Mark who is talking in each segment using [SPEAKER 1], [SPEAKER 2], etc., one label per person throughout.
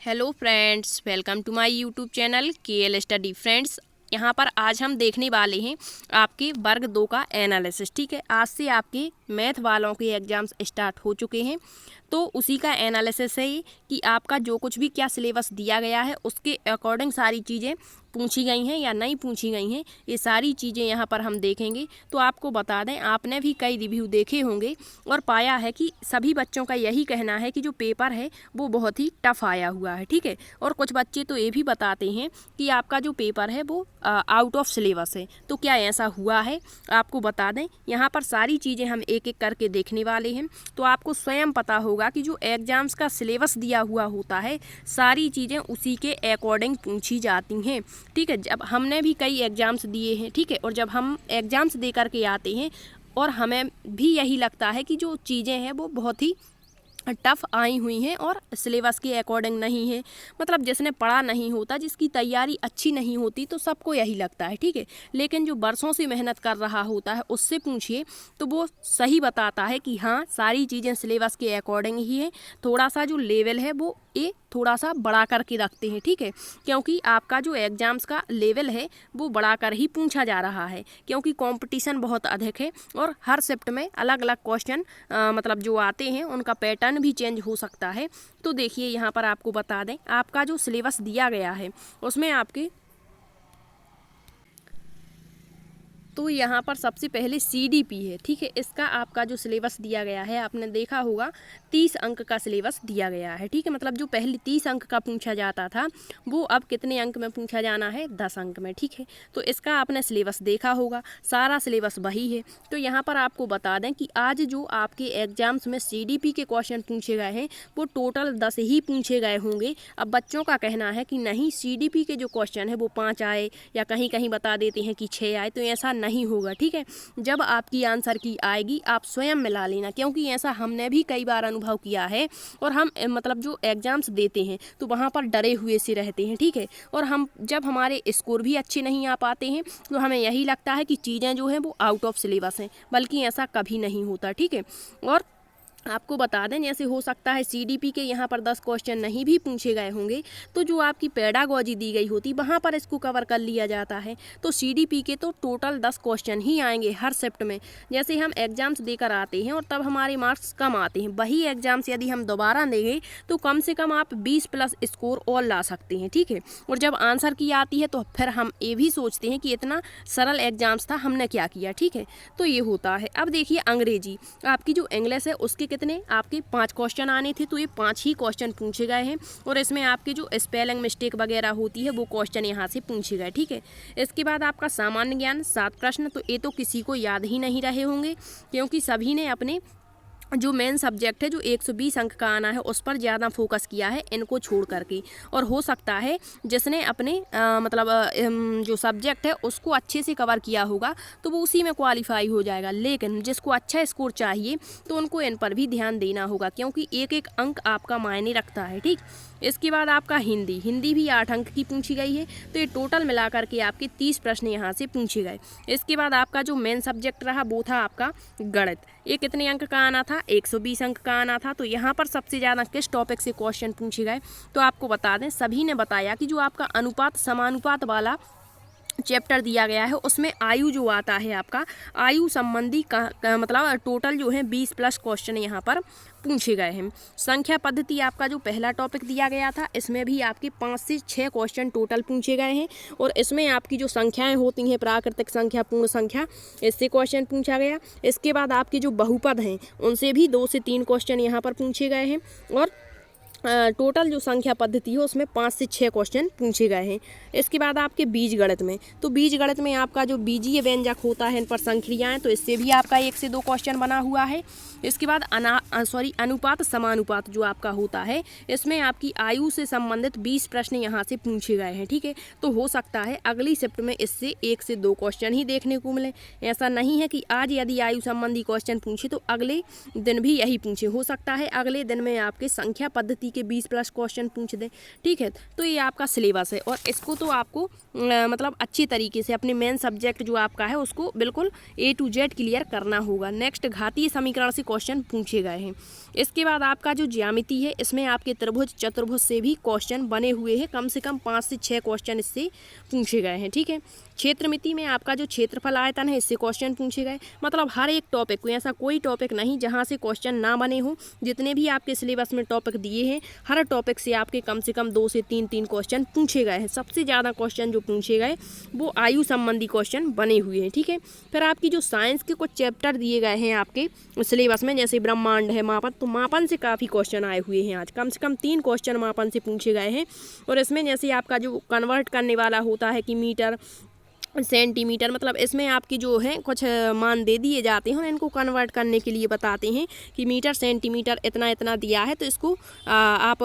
[SPEAKER 1] Hello friends, welcome to my YouTube channel KL study friends. यहाँ पर आज हम देखने वाले हैं आपके वर्ग 2 का एनालिसिस। ठीक है, आज से आपके मैथ वालों के एग्ज़ाम्स स्टार्ट हो चुके हैं, तो उसी का एनालिसिस है कि आपका जो कुछ भी क्या सिलेबस दिया गया है उसके अकॉर्डिंग सारी चीज़ें पूछी गई हैं या नहीं पूछी गई हैं, ये सारी चीज़ें यहाँ पर हम देखेंगे। तो आपको बता दें, आपने भी कई रिव्यू देखे होंगे और पाया है कि सभी बच्चों का यही कहना है कि जो पेपर है वो बहुत ही टफ आया हुआ है। ठीक है, और कुछ बच्चे तो ये भी बताते हैं कि आपका जो पेपर है वो आउट ऑफ सिलेबस है। तो क्या ऐसा हुआ है, आपको बता दें, यहाँ पर सारी चीज़ें हम एक एक करके देखने वाले हैं। तो आपको स्वयं पता होगा कि जो एग्ज़ाम्स का सिलेबस दिया हुआ होता है सारी चीज़ें उसी के अकॉर्डिंग पूछी जाती हैं। ठीक है, जब हमने भी कई एग्ज़ाम्स दिए हैं, ठीक है, और जब हम एग्ज़ाम्स दे करके आते हैं और हमें भी यही लगता है कि जो चीज़ें हैं वो बहुत ही टफ आई हुई हैं और सिलेबस के अकॉर्डिंग नहीं है। मतलब जिसने पढ़ा नहीं होता, जिसकी तैयारी अच्छी नहीं होती, तो सबको यही लगता है। ठीक है, लेकिन जो बरसों से मेहनत कर रहा होता है उससे पूछिए तो वो सही बताता है कि हाँ, सारी चीज़ें सिलेबस के अकॉर्डिंग ही है। थोड़ा सा जो लेवल है वो ये थोड़ा सा बढ़ा करके रखते हैं। ठीक है, क्योंकि आपका जो एग्ज़ाम्स का लेवल है वो बढ़ा कर ही पूछा जा रहा है, क्योंकि कंपटीशन बहुत अधिक है और हर शिफ्ट में अलग अलग क्वेश्चन मतलब जो आते हैं उनका पैटर्न भी चेंज हो सकता है। तो देखिए, यहाँ पर आपको बता दें, आपका जो सिलेबस दिया गया है उसमें आपके तो यहाँ पर सबसे पहले CDP है। ठीक है, इसका आपका जो सिलेबस दिया गया है आपने देखा होगा 30 अंक का सिलेबस दिया गया है। ठीक है, मतलब जो पहले 30 अंक का पूछा जाता था वो अब कितने अंक में पूछा जाना है, 10 अंक में। ठीक है, तो इसका आपने सिलेबस देखा होगा, सारा सिलेबस वही है। तो यहाँ पर आपको बता दें कि आज जो आपके एग्जाम्स में CDP के क्वेश्चन पूछे गए हैं वो टोटल 10 ही पूछे गए होंगे। अब बच्चों का कहना है कि नहीं, CDP के जो क्वेश्चन है वो 5 आए या कहीं कहीं बता देते हैं कि 6 आए, तो ऐसा नहीं होगा। ठीक है, जब आपकी आंसर की आएगी आप स्वयं मिला लेना, क्योंकि ऐसा हमने भी कई बार अनुभव किया है और हम मतलब जो एग्जाम्स देते हैं तो वहाँ पर डरे हुए से रहते हैं। ठीक है, और हम जब हमारे स्कोर भी अच्छे नहीं आ पाते हैं तो हमें यही लगता है कि चीज़ें जो हैं वो आउट ऑफ सिलेबस हैं, बल्कि ऐसा कभी नहीं होता। ठीक है, और आपको बता दें, जैसे हो सकता है CDP के यहाँ पर 10 क्वेश्चन नहीं भी पूछे गए होंगे, तो जो आपकी पेडागॉजी दी गई होती वहाँ पर इसको कवर कर लिया जाता है। तो CDP के तो टोटल 10 क्वेश्चन ही आएंगे हर शिफ्ट में। जैसे हम एग्ज़ाम्स देकर आते हैं और तब हमारे मार्क्स कम आते हैं, वही एग्ज़ाम्स यदि हम दोबारा देंगे तो कम से कम आप 20 प्लस स्कोर और ला सकते हैं। ठीक है, और जब आंसर की आती है तो फिर हम ये भी सोचते हैं कि इतना सरल एग्ज़ाम्स था, हमने क्या किया। ठीक है, तो ये होता है। अब देखिए, अंग्रेजी आपकी जो इंग्लिश है उसके कितने आपके 5 क्वेश्चन आने थे, तो ये 5 ही क्वेश्चन पूछे गए हैं और इसमें आपके जो स्पेलिंग मिस्टेक वगैरह होती है वो क्वेश्चन यहाँ से पूछे गए। ठीक है, इसके बाद आपका सामान्य ज्ञान 7 प्रश्न, तो ये तो किसी को याद ही नहीं रहे होंगे, क्योंकि सभी ने अपने जो मेन सब्जेक्ट है जो 120 अंक का आना है उस पर ज़्यादा फोकस किया है, इनको छोड़ करके। और हो सकता है जिसने अपने मतलब जो सब्जेक्ट है उसको अच्छे से कवर किया होगा तो वो उसी में क्वालिफाई हो जाएगा, लेकिन जिसको अच्छा स्कोर चाहिए तो उनको इन पर भी ध्यान देना होगा, क्योंकि एक एक अंक आपका मायने रखता है। ठीक, इसके बाद आपका हिंदी भी 8 अंक की पूछी गई है, तो ये टोटल मिला करके आपके 30 प्रश्न यहाँ से पूछे गए। इसके बाद आपका जो मेन सब्जेक्ट रहा वो था आपका गणित। ये कितने अंक का आना था, 120 अंक का आना था। तो यहाँ पर सबसे ज़्यादा किस टॉपिक से क्वेश्चन पूछे गए, तो आपको बता दें, सभी ने बताया कि जो आपका अनुपात समानुपात वाला चैप्टर दिया गया है उसमें आयु जो आता है आपका आयु संबंधी का मतलब टोटल जो है 20 प्लस क्वेश्चन यहाँ पर पूछे गए हैं। संख्या पद्धति आपका जो पहला टॉपिक दिया गया था इसमें भी आपके 5 से 6 क्वेश्चन टोटल पूछे गए हैं और इसमें आपकी जो संख्याएं होती हैं, प्राकृतिक संख्या, पूर्ण संख्या, इससे क्वेश्चन पूछा गया। इसके बाद आपके जो बहुपद हैं उनसे भी 2 से 3 क्वेश्चन यहाँ पर पूछे गए हैं और टोटल जो संख्या पद्धति है उसमें 5 से 6 क्वेश्चन पूछे गए हैं। इसके बाद आपके बीजगणित में, तो बीजगणित में आपका जो बीजीय व्यंजक होता है इन पर संक्रियाएं, तो इससे भी आपका 1 से 2 क्वेश्चन बना हुआ है। इसके बाद अनुपात समानुपात जो आपका होता है इसमें आपकी आयु से संबंधित 20 प्रश्न यहाँ से पूछे गए हैं। ठीक है, तो हो सकता है अगली शिफ्ट में इससे 1 से 2 क्वेश्चन ही देखने को मिले। ऐसा नहीं है कि आज यदि आयु संबंधी क्वेश्चन पूछे तो अगले दिन भी यही पूछे, हो सकता है अगले दिन में आपके संख्या पद्धति के 20 प्लस क्वेश्चन पूछ दें। ठीक है, तो ये आपका सिलेबस है और इसको तो आपको मतलब अच्छी तरीके से अपने मेन सब्जेक्ट जो आपका है उसको बिल्कुल A to Z क्लियर करना होगा। नेक्स्ट, घातीय समीकरण से क्वेश्चन पूछे गए हैं। इसके बाद आपका जो ज्यामिति है इसमें आपके त्रिभुज चतुर्भुज से भी क्वेश्चन बने हुए हैं, कम से कम 5 से 6 क्वेश्चन इससे पूछे गए हैं। ठीक है, क्षेत्रमिति में आपका जो क्षेत्रफल आयतन है इससे क्वेश्चन पूछे गए। मतलब हर एक टॉपिक को, ऐसा कोई टॉपिक नहीं जहाँ से क्वेश्चन ना बने हो। जितने भी आपके सिलेबस में टॉपिक दिए हैं हर टॉपिक से आपके कम से कम 2 से 3 क्वेश्चन पूछे गए हैं। सबसे ज़्यादा क्वेश्चन जो पूछे गए वो आयु संबंधी क्वेश्चन बने हुए हैं। ठीक है, फिर आपकी जो साइंस के कुछ चैप्टर दिए गए हैं आपके सिलेबस में, जैसे ब्रह्मांड है, मापन, तो मापन से काफ़ी क्वेश्चन आए हुए हैं। आज कम से कम 3 क्वेश्चन मापन से पूछे गए हैं। और इसमें जैसे आपका जो कन्वर्ट करने वाला होता है कि मीटर सेंटीमीटर, मतलब इसमें आपकी जो है कुछ मान दे दिए जाते हैं और इनको कन्वर्ट करने के लिए बताते हैं कि मीटर सेंटीमीटर इतना इतना दिया है, तो इसको आप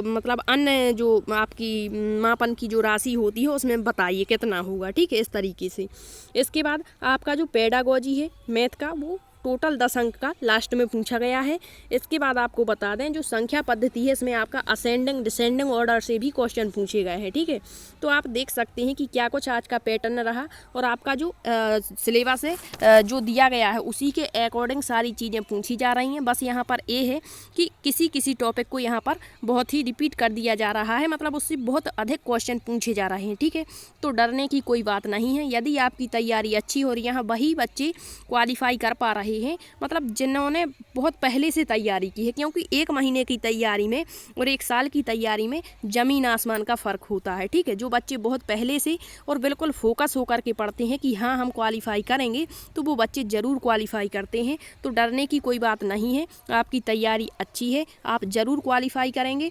[SPEAKER 1] मतलब अन्य जो आपकी मापन की जो राशि होती है उसमें बताइए कितना होगा। ठीक है, इस तरीके से। इसके बाद आपका जो पेडागोजी है मैथ का, वो टोटल 10 अंक का लास्ट में पूछा गया है। इसके बाद आपको बता दें जो संख्या पद्धति है इसमें आपका असेंडिंग डिसेंडिंग ऑर्डर से भी क्वेश्चन पूछे गए हैं। ठीक है, तो आप देख सकते हैं कि क्या कुछ आज का पैटर्न रहा और आपका जो सिलेबस है जो दिया गया है उसी के अकॉर्डिंग सारी चीज़ें पूछी जा रही हैं। बस यहाँ पर ये है कि किसी किसी टॉपिक को यहाँ पर बहुत ही रिपीट कर दिया जा रहा है, मतलब उससे बहुत अधिक क्वेश्चन पूछे जा रहे हैं। ठीक है, तो डरने की कोई बात नहीं है। यदि आपकी तैयारी अच्छी हो रही है, वही बच्चे क्वालिफाई कर पा रहे हैं, मतलब जिन्होंने बहुत पहले से तैयारी की है, क्योंकि 1 महीने की तैयारी में और 1 साल की तैयारी में ज़मीन आसमान का फ़र्क होता है। ठीक है, जो बच्चे बहुत पहले से और बिल्कुल फोकस होकर के पढ़ते हैं कि हाँ हम क्वालिफाई करेंगे, तो वो बच्चे ज़रूर क्वालिफाई करते हैं। तो डरने की कोई बात नहीं है, आपकी तैयारी अच्छी है, आप ज़रूर क्वालिफाई करेंगे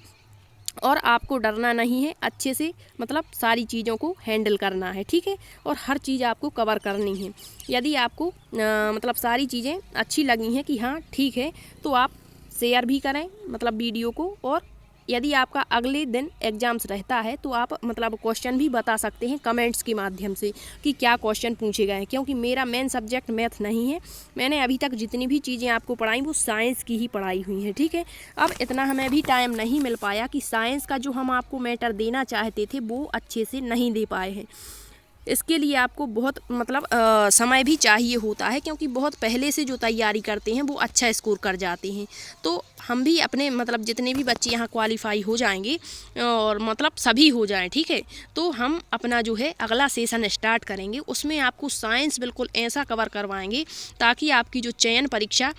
[SPEAKER 1] और आपको डरना नहीं है। अच्छे से मतलब सारी चीज़ों को हैंडल करना है। ठीक है, और हर चीज़ आपको कवर करनी है। यदि आपको मतलब सारी चीज़ें अच्छी लगी हैं कि हाँ ठीक है, तो आप शेयर भी करें मतलब वीडियो को। और यदि आपका अगले दिन एग्ज़ाम्स रहता है तो आप मतलब क्वेश्चन भी बता सकते हैं कमेंट्स के माध्यम से कि क्या क्वेश्चन पूछे गए हैं, क्योंकि मेरा मेन सब्जेक्ट मैथ नहीं है। मैंने अभी तक जितनी भी चीज़ें आपको पढ़ाई वो साइंस की ही पढ़ाई हुई हैं। ठीक है, अब इतना हमें भी टाइम नहीं मिल पाया कि साइंस का जो हम आपको मैटर देना चाहते थे वो अच्छे से नहीं दे पाए हैं। इसके लिए आपको बहुत मतलब समय भी चाहिए होता है, क्योंकि बहुत पहले से जो तैयारी करते हैं वो अच्छा स्कोर कर जाते हैं। तो हम भी अपने मतलब जितने भी बच्चे यहाँ क्वालिफाई हो जाएंगे और मतलब सभी हो जाएं, ठीक है, तो हम अपना जो है अगला सेशन स्टार्ट करेंगे। उसमें आपको साइंस बिल्कुल ऐसा कवर करवाएंगे ताकि आपकी जो चयन परीक्षा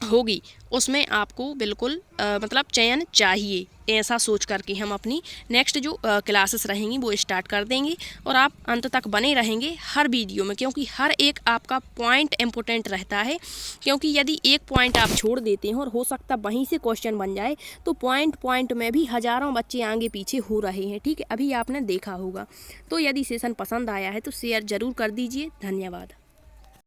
[SPEAKER 1] होगी उसमें आपको बिल्कुल मतलब चयन चाहिए, ऐसा सोच करके हम अपनी नेक्स्ट जो क्लासेस रहेंगी वो स्टार्ट कर देंगे। और आप अंत तक बने रहेंगे हर वीडियो में, क्योंकि हर एक आपका पॉइंट इम्पोर्टेंट रहता है। क्योंकि यदि एक पॉइंट आप छोड़ देते हैं और हो सकता वहीं से क्वेश्चन बन जाए, तो पॉइंट में भी हज़ारों बच्चे आगे पीछे हो रहे हैं। ठीक है, अभी आपने देखा होगा। तो यदि सेशन पसंद आया है तो शेयर ज़रूर कर दीजिए। धन्यवाद।